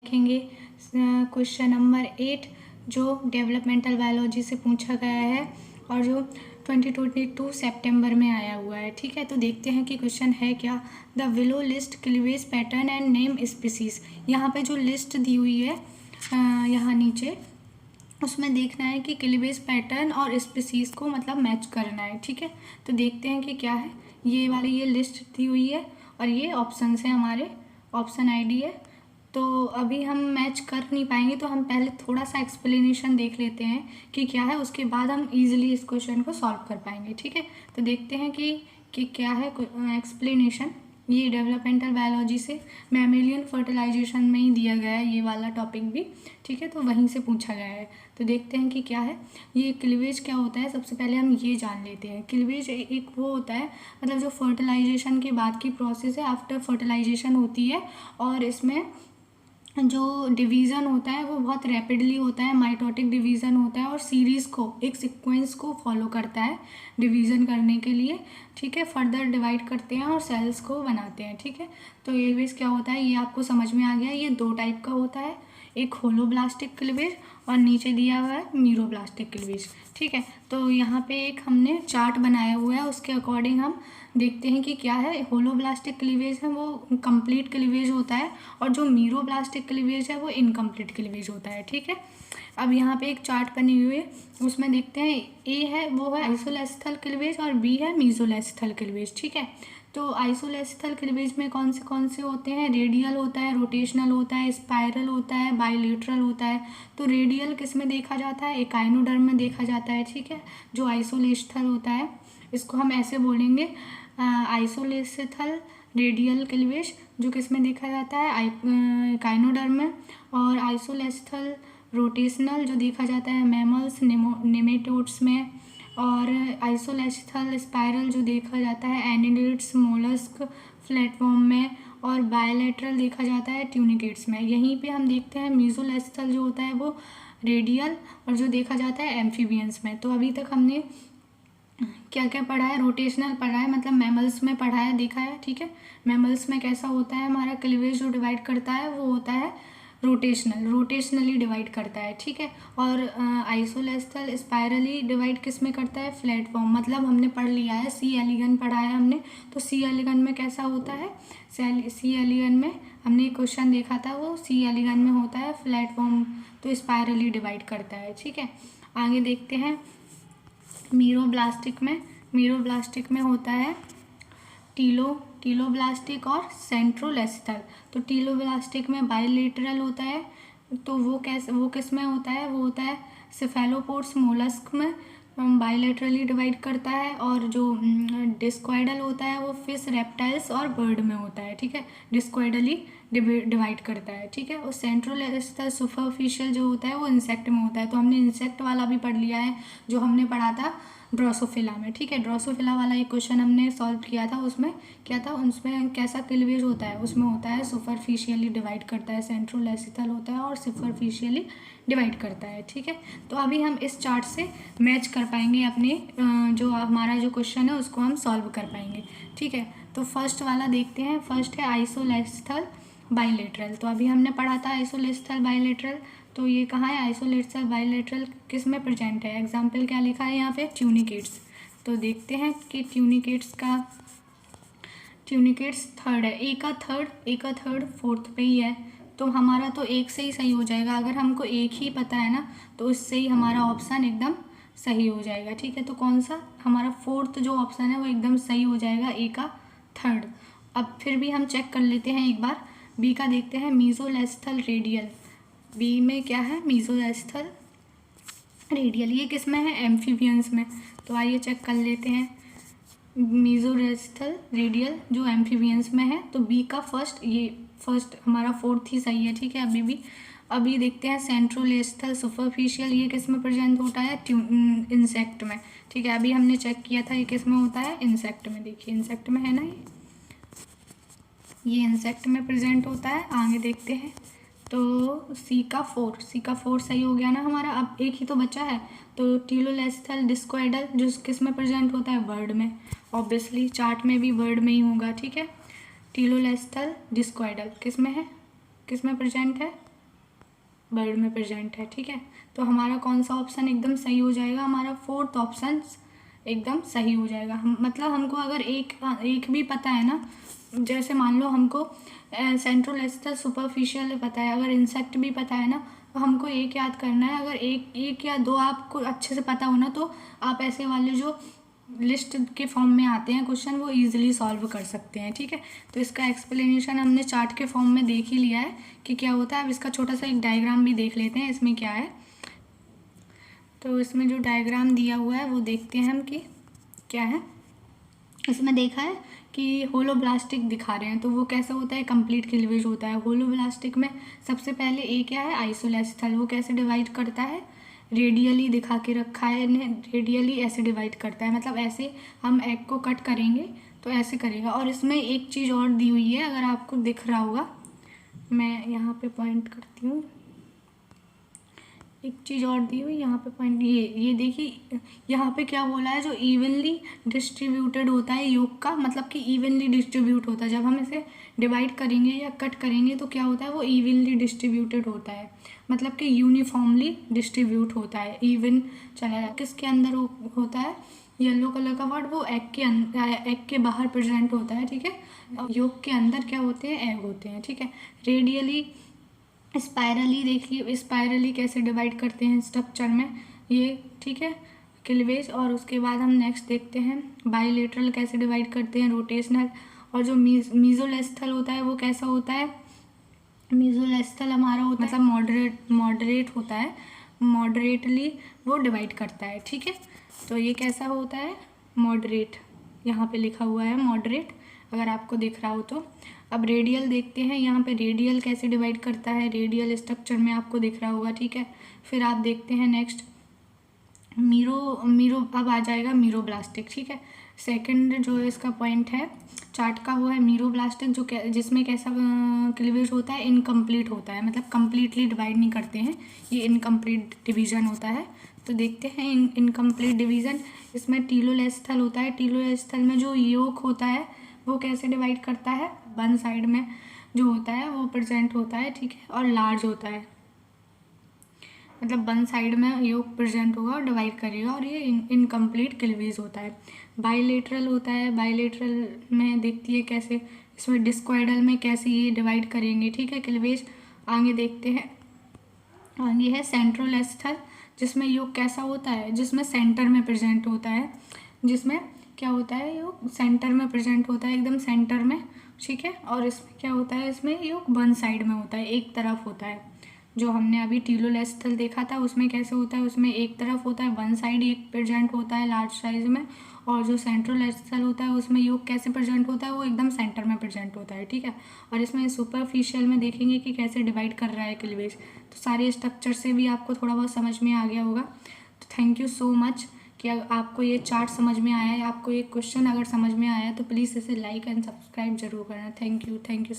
देखेंगे question number 8 जो developmental biology से पूछा गया है और जो 2022 सितंबर में आया हुआ है। ठीक है, तो देखते हैं कि क्वेश्चन है क्या। The willow list cleavage pattern and name species. यहाँ पे जो लिस्ट दी हुई है यहाँ नीचे, उसमें देखना है कि क्लीवेज पैटर्न और स्पीसीज को मतलब मैच करना है। ठीक है, तो देखते हैं कि क्या है। ये वाली ये लिस्ट दी हुई है और ये ऑप्शन है, हमारे ऑप्शन आईडी है। तो अभी हम मैच कर नहीं पाएंगे, तो हम पहले थोड़ा सा एक्सप्लेनेशन देख लेते हैं कि क्या है, उसके बाद हम इजीली इस क्वेश्चन को सॉल्व कर पाएंगे। ठीक है, तो देखते हैं कि क्या है एक्सप्लेनेशन। ये डेवलपमेंटल बायोलॉजी से मैमेलियन फर्टिलाइजेशन में ही दिया गया है ये वाला टॉपिक भी। ठीक है, तो वहीं से पूछा गया है। तो देखते हैं कि क्या है ये क्लीवेज क्या होता है। सबसे पहले हम ये जान लेते हैं। क्लीवेज एक वो होता है, मतलब जो फर्टिलाइजेशन के बाद की प्रोसेस है, आफ्टर फर्टिलाइजेशन होती है, और इसमें जो डिवीज़न होता है वो बहुत रैपिडली होता है, माइटोटिक डिवीज़न होता है, और सीरीज़ को, एक सीक्वेंस को फॉलो करता है डिवीज़न करने के लिए। ठीक है, फर्दर डिवाइड करते हैं और सेल्स को बनाते हैं। ठीक है, तो ये क्लीवेज क्या होता है ये आपको समझ में आ गया। ये दो टाइप का होता है, एक होलोब्लास्टिक क्लीवेज और नीचे दिया हुआ है मीरोब्लास्टिक क्लीवेज। ठीक है, तो यहाँ पे एक हमने चार्ट बनाया हुआ है, उसके अकॉर्डिंग हम देखते हैं कि क्या है। होलोब्लास्टिक क्लीवेज है वो कंप्लीट क्लीवेज होता है, और जो मीरोब्लास्टिक क्लीवेज है वो इनकम्प्लीट क्लीवेज होता है। ठीक है, अब यहाँ पे एक चार्ट बनी हुई है, उसमें देखते हैं ए है वो है आइसोलेस्थल क्लीवेज और बी है मीजोलेस्थल क्लीवेज। ठीक है, तो आइसोलेस्थल क्लीवेज में कौन से होते हैं, रेडियल होता है, रोटेशनल होता है, स्पाइरल होता है, बाइलेटरल होता है। तो रेडियल किस में देखा जाता है, एकाइनोडर्म में देखा जाता है। ठीक है, जो आइसोलेस्थल होता है इसको हम ऐसे बोलेंगे आइसोलेस्थल रेडियल क्लीवेज, जो किस में देखा जाता है, एकाइनोडर्म में। और आइसोलेस्थल रोटेशनल जो देखा जाता है मैमल्स, नेमेटोड्स में। और आइसोलेस्थल स्पाइरल जो देखा जाता है एनिडेट्स, मोलस्क, फ्लैटफॉर्म में। और बायलैटरल देखा जाता है ट्यूनिकेट्स में। यहीं पे हम देखते हैं मीजोलेस्थल जो होता है वो रेडियल, और जो देखा जाता है एम्फीबियंस में। तो अभी तक हमने क्या क्या पढ़ा है, रोटेशनल पढ़ा है, मतलब मैमल्स में पढ़ा है, देखा है। ठीक है, मैमल्स में कैसा होता है, हमारा क्लीवेज जो डिवाइड करता है वो होता है रोटेशनली डिवाइड करता है। ठीक है, और आइसोलेस्थल स्पाइरली डिवाइड किस में करता है, फ्लैटफॉर्म। मतलब हमने पढ़ लिया है, सी एलिगन पढ़ा है हमने, तो सी एलिगन में कैसा होता है, सी एलिगन में हमने क्वेश्चन देखा था, वो सी एलिगन में होता है फ्लैटफॉर्म, तो स्पाइरली डिवाइड करता है। ठीक है, आगे देखते हैं मीरोब्लास्टिक में होता है टीलोब्लास्टिक और सेंट्रोलेस्थल। तो टीलोब्लास्टिक में बाइलेटरल होता है, तो वो किस में होता है, वो होता है सेफेलोपोड्स, मोलस्क में बाइलेटरली डिवाइड करता है। और जो डिस्क्वाइडल होता है वो फिश, रेप्टाइल्स और बर्ड में होता है। ठीक है, डिस्क्वाइडली डिवाइड करता है। ठीक है, और सेंट्रोलेस्थल सुपरफिशियल जो होता है वो इंसेक्ट में होता है। तो हमने इंसेक्ट वाला भी पढ़ लिया है, जो हमने पढ़ा था ड्रोसोफिला में। ठीक है, ड्रोसोफिला वाला एक क्वेश्चन हमने सॉल्व किया था, उसमें क्या था, उसमें कैसा क्लीवेज होता है, उसमें होता है सुपरफिशियली डिवाइड करता है, सेंट्रोलेस्थल होता है और सुपरफिशियली डिवाइड करता है। ठीक है, तो अभी हम इस चार्ट से मैच कर पाएंगे अपने जो हमारा जो क्वेश्चन है उसको हम सॉल्व कर पाएंगे। ठीक है, तो फर्स्ट वाला देखते हैं। फर्स्ट है आइसोलेस्थल बाइलेटरल। तो अभी हमने पढ़ा था आइसोलेस्थल बाइलेटरल, तो ये कहाँ है, आइसोलेस्थल बाइलेटरल किस में प्रेजेंट है, एग्जाम्पल क्या लिखा है यहाँ पे, ट्यूनिकेट्स। तो देखते हैं कि ट्यूनिकेट्स थर्ड है, ए का थर्ड फोर्थ पे ही है, तो हमारा तो एक से ही सही हो जाएगा। अगर हमको एक ही पता है ना, तो इससे ही हमारा ऑप्शन एकदम सही हो जाएगा। ठीक है, तो कौन सा हमारा फोर्थ जो ऑप्शन है वो एकदम सही हो जाएगा, ए का थर्ड। अब फिर भी हम चेक कर लेते हैं एक बार, बी का देखते हैं, मीजोलेस्थल रेडियल। बी में क्या है, मीजोलेस्थल रेडियल, ये किस में है, एम्फीबियंस में। तो आइए चेक कर लेते हैं, मीजोलेस्थल रेडियल जो एम्फीबियंस में है, तो बी का फर्स्ट हमारा फोर्थ ही सही है। ठीक है, अभी देखते हैं सेंट्रोलेस्थल सुपरफिशियल, ये किस में प्रेजेंट होता है, इंसेक्ट में। ठीक है, अभी हमने चेक किया था ये किस में होता है, इंसेक्ट में। देखिए इंसेक्ट में है ना, ये इंसेक्ट में प्रेजेंट होता है। आगे देखते हैं, तो सी का फोर सही हो गया ना हमारा। अब एक ही तो बचा है, तो टीलोलेस्थल डिस्क्वाइडल जो किस में प्रेजेंट होता है, वर्ड में। ऑब्वियसली चार्ट में भी वर्ड में ही होगा। ठीक है, टीलोलेस्थल डिस्क्वाइडल किस में है, किस में प्रेजेंट है, बर्ड में प्रेजेंट है। ठीक है, तो हमारा कौन सा ऑप्शन एकदम सही हो जाएगा? हमारा 4th ऑप्शन एकदम सही हो जाएगा। मतलब हमको अगर एक भी पता है ना, जैसे मान लो हमको सेंट्रल एस्टर सुपरफिशियल पता है, अगर इंसेक्ट भी पता है ना, तो हमको एक याद करना है। अगर एक या दो आपको अच्छे से पता हो ना, तो आप ऐसे वाले जो लिस्ट के फॉर्म में आते हैं क्वेश्चन, वो इजीली सॉल्व कर सकते हैं। ठीक है, तो इसका एक्सप्लेनेशन हमने चार्ट के फॉर्म में देख ही लिया है कि क्या होता है। अब इसका छोटा सा एक डायग्राम भी देख लेते हैं, इसमें क्या है। तो इसमें जो डायग्राम दिया हुआ है वो देखते हैं हम कि क्या है। इसमें देखा है कि होलोब्लास्टिक दिखा रहे हैं, तो वो कैसा होता है? कंप्लीट क्लीवेज होता है। होलोब्लास्टिक में सबसे पहले ए क्या है? आइसोलेस्थल। वो कैसे डिवाइड करता है? रेडियली दिखा के रखा है इन्हें, रेडियली ऐसे डिवाइड करता है। मतलब ऐसे हम एग को कट करेंगे तो ऐसे करेगा। और इसमें एक चीज़ और दी हुई है, अगर आपको दिख रहा होगा, मैं यहाँ पे पॉइंट करती हूँ। एक चीज़ और दी हुई यहाँ पे पॉइंट, ये देखिए यहाँ पे क्या बोला है? जो इवनली डिस्ट्रीब्यूटेड होता है योग का, मतलब कि इवनली डिस्ट्रीब्यूट होता है। जब हम इसे डिवाइड करेंगे या कट करेंगे तो क्या होता है? वो इवनली डिस्ट्रीब्यूटेड होता है, मतलब कि यूनिफॉर्मली डिस्ट्रीब्यूट होता है, इवन चला जाए। किसके अंदर होता है? येलो कलर का वर्ड, वो एग के एग के बाहर प्रेजेंट होता है। ठीक है, योग के अंदर क्या होते हैं? एग होते हैं। ठीक है, रेडियली स्पायरली, देखिए स्पायरली कैसे डिवाइड करते हैं स्ट्रक्चर में ये। ठीक है, क्लीवेज। और उसके बाद हम नेक्स्ट देखते हैं बाइलेटरल कैसे डिवाइड करते हैं, रोटेशनल। और जो मीजोलेस्थल होता है वो कैसा होता है? मीजोलेस्थल हमारा होता है मतलब मॉडरेट होता है, मॉडरेटली वो डिवाइड करता है। ठीक है, तो ये कैसा होता है? मॉडरेट, यहाँ पे लिखा हुआ है मॉडरेट, अगर आपको दिख रहा हो तो। अब रेडियल देखते हैं, यहाँ पे रेडियल कैसे डिवाइड करता है, रेडियल स्ट्रक्चर में आपको दिख रहा होगा। ठीक है, फिर आप देखते हैं नेक्स्ट मीरो अब आ जाएगा मीरोब्लास्टिक। ठीक है, सेकंड जो इसका पॉइंट है चार्ट का वो है मीरोब्लास्टिक, जो जिसमें कैसा क्लीवेज होता है? इनकम्प्लीट होता है, मतलब कम्प्लीटली डिवाइड नहीं करते हैं, ये इनकम्प्लीट डिवीज़न होता है। तो देखते हैं इनकम्प्लीट डिवीज़न, इसमें टीलोलेस्थल होता है। टीलोलेस्थल में जो योक होता है वो कैसे डिवाइड करता है? वन साइड में जो होता है वो प्रेजेंट होता है। ठीक है, और लार्ज होता है, मतलब वन साइड में योग प्रेजेंट होगा और डिवाइड करेगा, और ये इनकम्प्लीट क्लीवेज होता है। बाइलेटरल होता है, बाइलेटरल में देखती है कैसे, इसमें डिस्क्वाइडल में कैसे ये डिवाइड करेंगे। ठीक है, क्लीवेज। आगे देखते हैं, आगे है सेंट्रोलेस्थल, जिसमें योग कैसा होता है? जिसमें सेंटर में प्रेजेंट होता है, जिसमें क्या होता है? योग सेंटर में प्रेजेंट होता है, एकदम सेंटर में। ठीक है, और इसमें क्या होता है? इसमें योग वन साइड में होता है, एक तरफ होता है। जो हमने अभी टीलोलेस्थल देखा था उसमें कैसे होता है? उसमें एक तरफ होता है, वन साइड एक प्रेजेंट होता है लार्ज साइज में। और जो सेंट्रोलेस्थल होता है उसमें योग कैसे प्रेजेंट होता है? वो एकदम सेंटर में प्रेजेंट होता है। ठीक है, और इसमें सुपरफिशियल में देखेंगे कि कैसे डिवाइड कर रहा है क्लीवेज। तो सारे स्ट्रक्चर से भी आपको थोड़ा बहुत समझ में आ गया होगा। तो थैंक यू सो मच कि आपको ये चार्ट समझ में आया है, आपको ये क्वेश्चन अगर समझ में आया है तो प्लीज़ इसे लाइक एंड सब्सक्राइब जरूर करना। Thank you so